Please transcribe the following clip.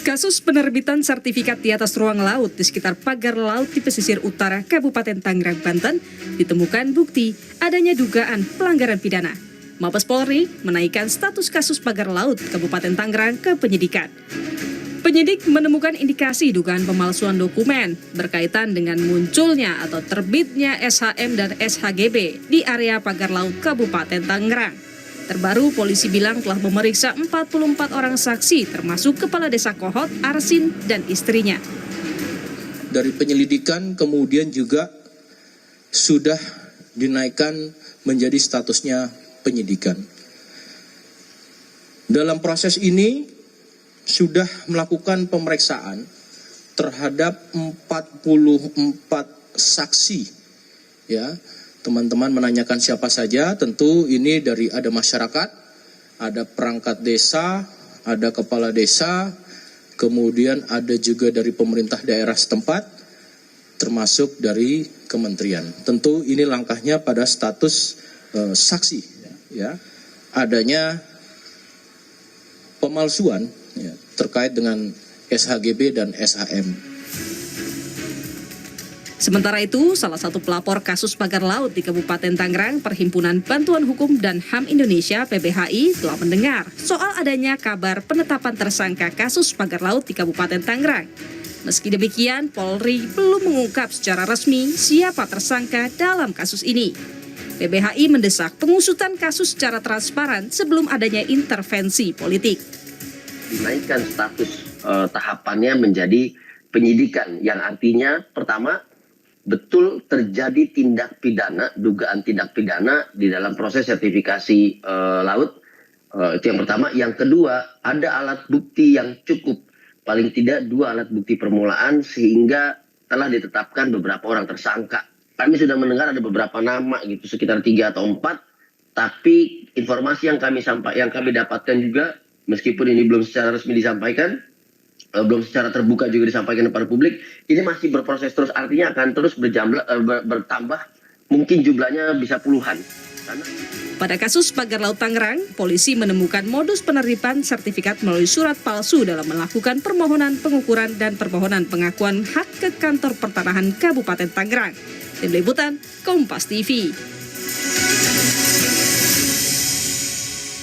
Kasus penerbitan sertifikat di atas ruang laut di sekitar pagar laut di pesisir utara Kabupaten Tangerang, Banten ditemukan bukti adanya dugaan pelanggaran pidana. Mabes Polri menaikkan status kasus pagar laut Kabupaten Tangerang ke penyidikan. Penyidik menemukan indikasi dugaan pemalsuan dokumen berkaitan dengan munculnya atau terbitnya SHM dan SHGB di area pagar laut Kabupaten Tangerang. Terbaru, polisi bilang telah memeriksa 44 orang saksi termasuk Kepala Desa Kohot, Arsin, dan istrinya. Dari penyelidikan kemudian juga sudah dinaikkan menjadi statusnya penyidikan. Dalam proses ini sudah melakukan pemeriksaan terhadap 44 saksi, ya. Teman-teman menanyakan siapa saja, tentu ini dari ada masyarakat, ada perangkat desa, ada kepala desa, kemudian ada juga dari pemerintah daerah setempat, termasuk dari kementerian. Tentu ini langkahnya pada status saksi, ya, adanya pemalsuan ya, terkait dengan SHGB dan SHM. Sementara itu, salah satu pelapor kasus pagar laut di Kabupaten Tangerang, Perhimpunan Bantuan Hukum dan HAM Indonesia (PBHI) telah mendengar soal adanya kabar penetapan tersangka kasus pagar laut di Kabupaten Tangerang. Meski demikian, Polri belum mengungkap secara resmi siapa tersangka dalam kasus ini. PBHI mendesak pengusutan kasus secara transparan sebelum adanya intervensi politik. Dinaikkan status tahapannya menjadi penyidikan, yang artinya pertama, betul terjadi tindak pidana, dugaan tindak pidana di dalam proses sertifikasi laut. Itu yang pertama. Yang kedua, ada alat bukti yang cukup. Paling tidak 2 alat bukti permulaan sehingga telah ditetapkan beberapa orang tersangka. Kami sudah mendengar ada beberapa nama gitu, sekitar 3 atau 4. Tapi informasi yang kami dapatkan juga, meskipun ini belum secara resmi disampaikan, belum secara terbuka juga disampaikan kepada publik, ini masih berproses terus, artinya akan terus bertambah, mungkin jumlahnya bisa puluhan. Pada kasus pagar laut Tangerang, polisi menemukan modus penerimaan sertifikat melalui surat palsu dalam melakukan permohonan pengukuran dan permohonan pengakuan hak ke kantor pertanahan Kabupaten Tangerang. Tim Liputan, Kompas TV.